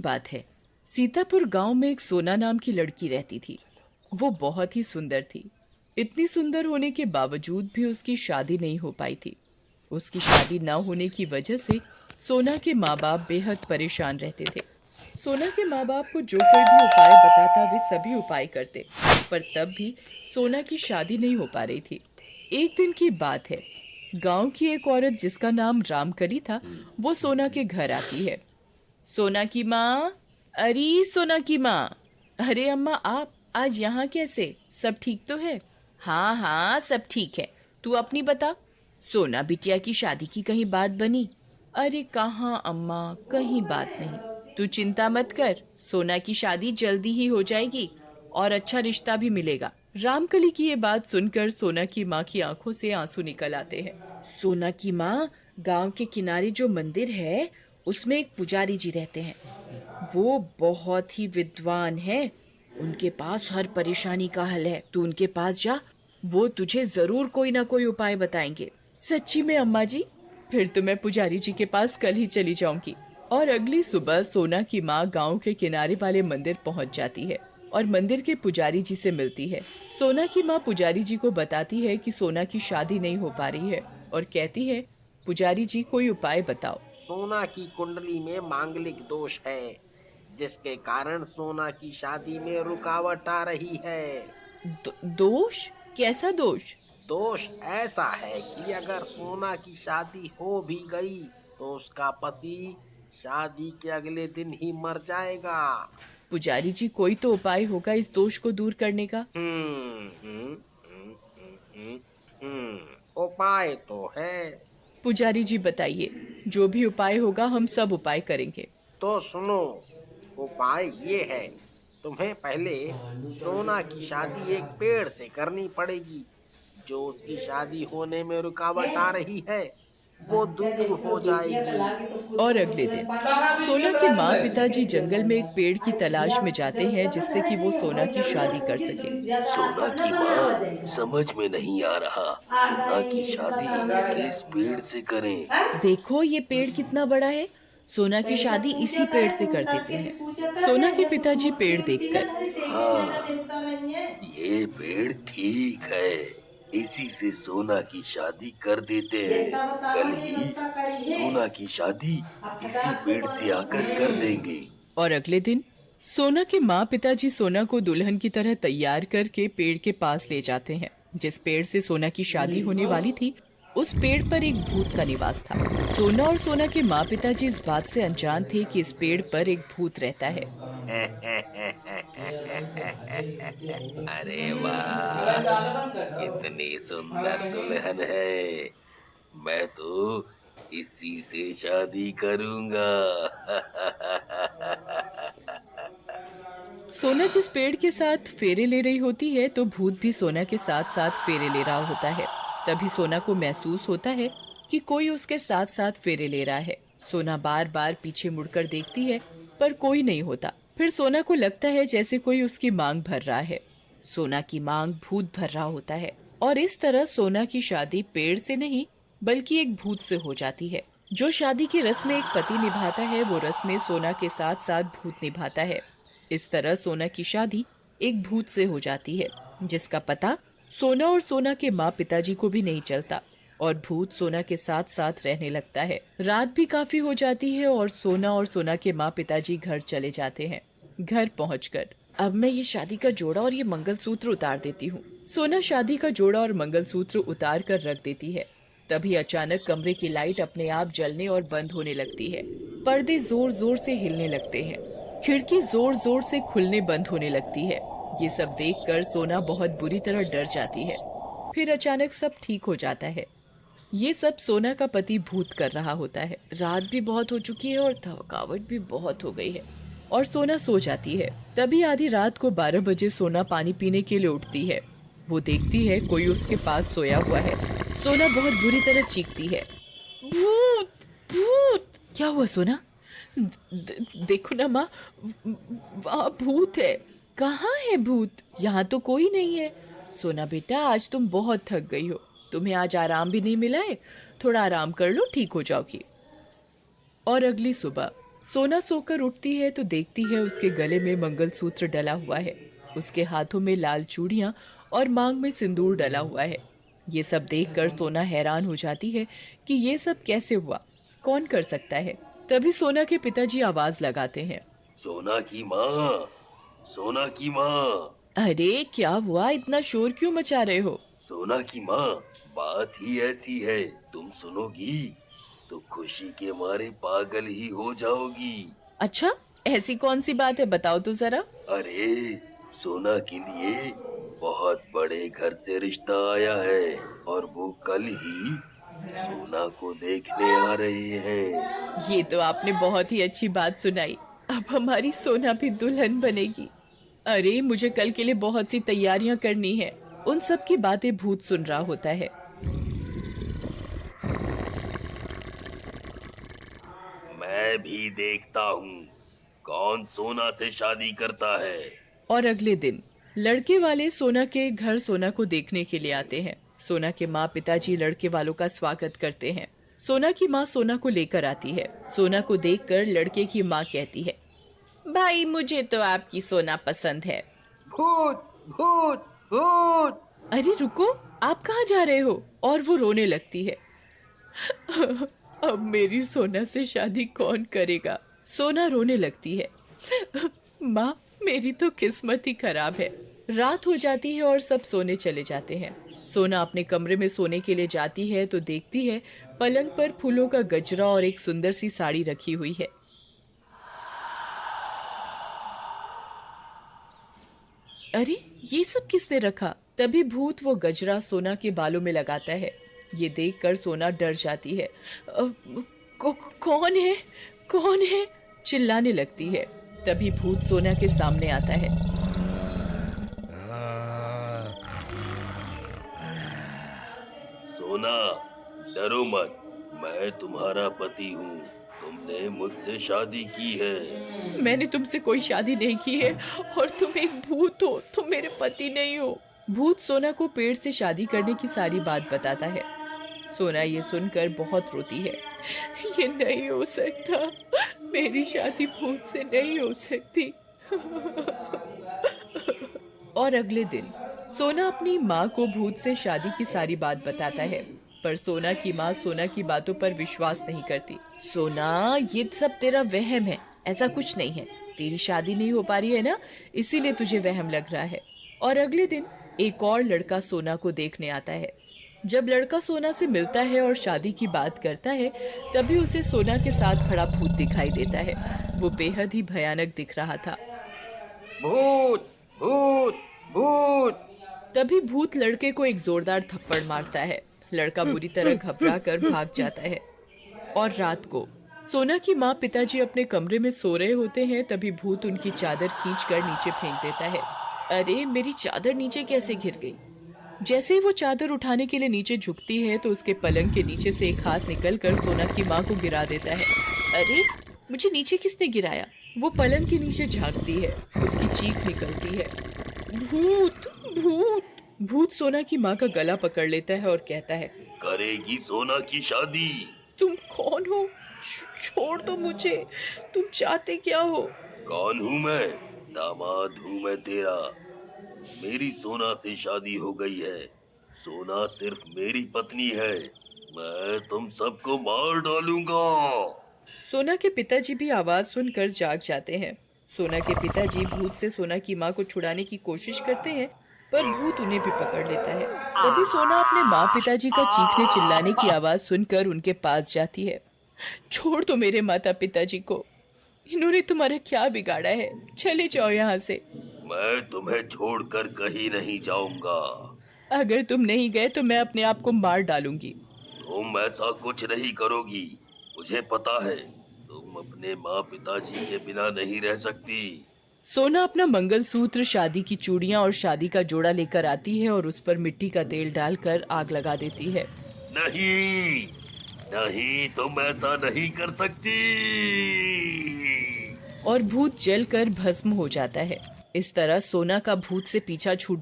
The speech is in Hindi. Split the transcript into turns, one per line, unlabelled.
बात है। सीतापुर गांव में एक सोना नाम की लड़की रहती थी। वो बहुत ही सुंदर थी। इतनी सुंदर होने के बावजूद भी उसकी शादी नहीं हो पाई थी। उसकी शादी न होने की वजह से सोना के माँ बाप बेहद परेशान रहते थे। सोना के माँ बाप को जो कोई भी उपाय बताता वे सभी उपाय करते, पर तब भी सोना की शादी नहीं हो पा रही थी। एक दिन की बात है, गांव की एक औरत जिसका नाम रामकली था, वो सोना के घर आती है। सोना की माँ, अरे सोना की माँ। अरे अम्मा, आप आज यहाँ कैसे? सब ठीक तो है? हाँ हाँ, सब ठीक है। तू अपनी बता, सोना बिटिया की शादी की कहीं बात बनी? अरे कहाँ अम्मा, कहीं बात नहीं। तू चिंता मत कर, सोना की शादी जल्दी ही हो जाएगी और अच्छा रिश्ता भी मिलेगा। रामकली की ये बात सुनकर सोना की माँ की आंखों से आंसू निकल आते हैं। सोना की माँ, गांव के किनारे जो मंदिर है उसमें एक पुजारी जी रहते हैं। वो बहुत ही विद्वान हैं। उनके पास हर परेशानी का हल है। तू उनके पास जा, वो तुझे जरूर कोई ना कोई उपाय बताएंगे। सच्ची में अम्मा जी? फिर तो मैं पुजारी जी के पास कल ही चली जाऊंगी। और अगली सुबह सोना की माँ गांव के किनारे वाले मंदिर पहुंच जाती है और मंदिर के पुजारी जी से मिलती है। सोना की माँ पुजारी जी को बताती है कि सोना की शादी नहीं हो पा रही है और कहती है, पुजारी जी कोई उपाय बताओ।
सोना की कुंडली में मांगलिक दोष है, जिसके कारण सोना की शादी में रुकावट आ रही है।
दोष? कैसा दोष?
दोष ऐसा है कि अगर सोना की शादी हो भी गई तो उसका पति शादी के अगले दिन ही मर जाएगा।
पुजारी जी कोई तो उपाय होगा इस दोष को दूर करने का।
हम्म हम्म हम्म हम्म हम्म उपाय तो है।
पुजारी जी बताइए, जो भी उपाय होगा हम सब उपाय करेंगे।
तो सुनो, उपाय ये है, तुम्हें पहले सोना की शादी एक पेड़ से करनी पड़ेगी। जो उसकी शादी होने में रुकावट आ रही है वो दूर हो जाएगी।
और अगले दिन सोना की माँ पिताजी जंगल में एक पेड़ की तलाश में जाते हैं जिससे कि वो सोना की शादी कर सके।
सोना की माँ, समझ में नहीं आ रहा, सोना की शादी किस पेड़ से करें?
देखो ये पेड़ कितना बड़ा है, सोना की शादी इसी पेड़ से कर देते हैं। सोना के पिताजी पेड़ देखकर,
हाँ, ये पेड़ ठीक है, इसी से सोना की शादी कर देते हैं। कल ही सोना की शादी इसी पेड़ से आकर कर देंगे।
और अगले दिन सोना के माँ पिताजी सोना को दुल्हन की तरह तैयार करके पेड़ के पास ले जाते हैं। जिस पेड़ से सोना की शादी होने वाली थी, उस पेड़ पर एक भूत का निवास था। सोना और सोना के माँ पिताजी इस बात से अनजान थे कि इस पेड़ पर एक भूत रहता है।
अरे वाह, कितनी सुंदर दुल्हन है, मैं तो इसी से शादी करूंगा।
सोना जिस पेड़ के साथ फेरे ले रही होती है तो भूत भी सोना के साथ साथ फेरे ले रहा होता है। तभी सोना को महसूस होता है कि कोई उसके साथ साथ फेरे ले रहा है। सोना बार बार पीछे मुड़कर देखती है पर कोई नहीं होता। फिर सोना को लगता है जैसे कोई उसकी मांग भर रहा है। सोना की मांग भूत भर रहा होता है और इस तरह सोना की शादी पेड़ से नहीं बल्कि एक भूत से हो जाती है। जो शादी की रस्म एक पति निभाता है वो रस्में सोना के साथ साथ भूत निभाता है। इस तरह सोना की शादी एक भूत से हो जाती है जिसका पता सोना और सोना के माँ पिताजी को भी नहीं चलता और भूत सोना के साथ साथ रहने लगता है। रात भी काफी हो जाती है और सोना के माँ पिताजी घर चले जाते हैं। घर पहुंचकर अब मैं ये शादी का जोड़ा और ये मंगलसूत्र उतार देती हूँ। सोना शादी का जोड़ा और मंगलसूत्र उतार कर रख देती है। तभी अचानक कमरे की लाइट अपने आप जलने और बंद होने लगती है। पर्दे जोर जोर से हिलने लगते हैं। खिड़की जोर जोर से खुलने बंद होने लगती है। ये सब देखकर सोना बहुत बुरी तरह डर जाती है। फिर अचानक सब ठीक हो जाता है। ये सब सोना का पति भूत कर रहा होता है। रात भी बहुत हो चुकी है और थकावट भी बहुत हो गई है और सोना सो जाती है। तभी आधी रात को 12 बजे सोना पानी पीने के लिए उठती है। वो देखती है कोई उसके पास सोया हुआ है। सोना बहुत बुरी तरह चीखती है, भूत भूत। क्या हुआ सोना? देखो ना माँ, वहाँ भूत है। कहाँ है भूत? यहाँ तो कोई नहीं है। सोना बेटा, आज तुम बहुत थक गई हो, तुम्हें आज आराम भी नहीं मिला है। थोड़ा आराम कर लो, ठीक हो जाओगी। और अगली सुबह सोना सोकर उठती है तो देखती है उसके गले में मंगलसूत्र डला हुआ है, उसके हाथों में लाल चूड़ियां और मांग में सिंदूर डला हुआ है। ये सब देखकर सोना हैरान हो जाती है कि ये सब कैसे हुआ, कौन कर सकता है। तभी सोना के पिताजी आवाज लगाते हैं,
सोना की माँ, सोना की माँ,
अरे क्या हुआ, इतना शोर क्यों मचा रहे हो?
सोना की माँ, बात ही ऐसी है, तुम सुनोगी तो खुशी के मारे पागल ही हो जाओगी।
अच्छा, ऐसी कौन सी बात है, बताओ तो जरा।
अरे सोना के लिए बहुत बड़े घर से रिश्ता आया है और वो कल ही सोना को देखने आ रहे हैं।
ये तो आपने बहुत ही अच्छी बात सुनाई, अब हमारी सोना भी दुल्हन बनेगी। अरे मुझे कल के लिए बहुत सी तैयारियां करनी है। उन सब की बातें भूत सुन रहा होता है।
मैं भी देखता हूँ कौन सोना से शादी करता है।
और अगले दिन लड़के वाले सोना के घर सोना को देखने के लिए आते हैं। सोना के माँ पिताजी लड़के वालों का स्वागत करते हैं। सोना की माँ सोना को लेकर आती है। सोना को देखकर लड़के की माँ कहती है, भाई मुझे तो आपकी सोना पसंद है।
भूत भूत भूत।
अरे रुको, आप कहाँ जा रहे हो? और वो रोने लगती है। अब मेरी सोना से शादी कौन करेगा? सोना रोने लगती है। माँ, मेरी तो किस्मत ही खराब है। रात हो जाती है और सब सोने चले जाते हैं। सोना अपने कमरे में सोने के लिए जाती है तो देखती है पलंग पर फूलों का गजरा और एक सुंदर सी साड़ी रखी हुई है। अरे ये सब किसने रखा? तभी भूत वो गजरा सोना के बालों में लगाता है। ये देखकर सोना डर जाती है। कौन है? कौन है? चिल्लाने लगती है। तभी भूत सोना के सामने आता है।
सोना, डरो मत, मैं तुम्हारा पति हूँ, तुमने मुझसे शादी की है।
मैंने तुमसे कोई शादी नहीं की है और तुम एक भूत हो, तुम मेरे पति नहीं हो। भूत सोना को पेड़ से शादी करने की सारी बात बताता है। सोना ये सुनकर बहुत रोती है। ये नहीं हो सकता, मेरी शादी भूत से नहीं हो सकती। और अगले दिन सोना अपनी माँ को भूत से शादी की सारी बात बताता है, पर सोना की माँ सोना की बातों पर विश्वास नहीं करती। सोना, ये सब तेरा वहम है, ऐसा कुछ नहीं है। तेरी शादी नहीं हो पा रही है ना, इसीलिए तुझे वहम लग रहा है। और अगले दिन एक और लड़का सोना को देखने आता है। जब लड़का सोना से मिलता है और शादी की बात करता है, तभी उसे सोना के साथ खड़ा भूत दिखाई देता है। वो बेहद ही भयानक दिख रहा था।
भूत भूत भूत।
तभी भूत लड़के को एक जोरदार थप्पड़ मारता है। लड़का बुरी तरह घबरा कर भाग जाता है। और रात को सोना की माँ पिताजी अपने कमरे में सो रहे होते हैं, तभी भूत उनकी चादर खींचकर नीचे फेंक देता है। अरे मेरी चादर नीचे कैसे गिर गई? जैसे ही वो चादर उठाने के लिए नीचे झुकती है तो उसके पलंग के नीचे से एक हाथ निकलकर सोना की माँ को गिरा देता है। अरे मुझे नीचे किसने गिराया? वो पलंग के नीचे झांकती है, उसकी चीख निकलती है, भूत भूत। भूत सोना की माँ का गला पकड़ लेता है और कहता है,
करेगी सोना की शादी।
तुम कौन हो? छोड़ दो मुझे, तुम चाहते क्या हो?
कौन हूँ मैं? दामाद हूँ मैं तेरा। मेरी सोना से शादी हो गई है। सोना सिर्फ मेरी पत्नी है। मैं तुम सबको मार डालूंगा।
सोना के पिताजी भी आवाज सुनकर जाग जाते हैं। सोना के पिताजी भूत से सोना की माँ को छुड़ाने की कोशिश करते हैं, पर भूत उन्हें भी पकड़ लेता है। तभी सोना अपने माँ पिताजी का चीखने चिल्लाने की आवाज सुनकर उनके पास जाती है। छोड़ दो मेरे माता पिताजी को, इन्होंने तुम्हारा क्या बिगाड़ा है? चले जाओ यहाँ से।
मैं तुम्हें छोड़कर कहीं नहीं जाऊंगा।
अगर तुम नहीं गए तो मैं अपने आप को मार डालूंगी।
तुम ऐसा कुछ नहीं करोगी, मुझे पता है। तुम अपने माँ पिताजी के बिना नहीं रह सकती।
सोना अपना मंगलसूत्र, शादी की चूड़ियां और शादी का जोड़ा लेकर आती है और उस पर मिट्टी का तेल डालकर आग लगा देती है।
नहीं नहीं, तुम ऐसा नहीं कर सकती।
और भूत जलकर भस्म हो जाता है। इस तरह सोना का भूत से पीछा छूट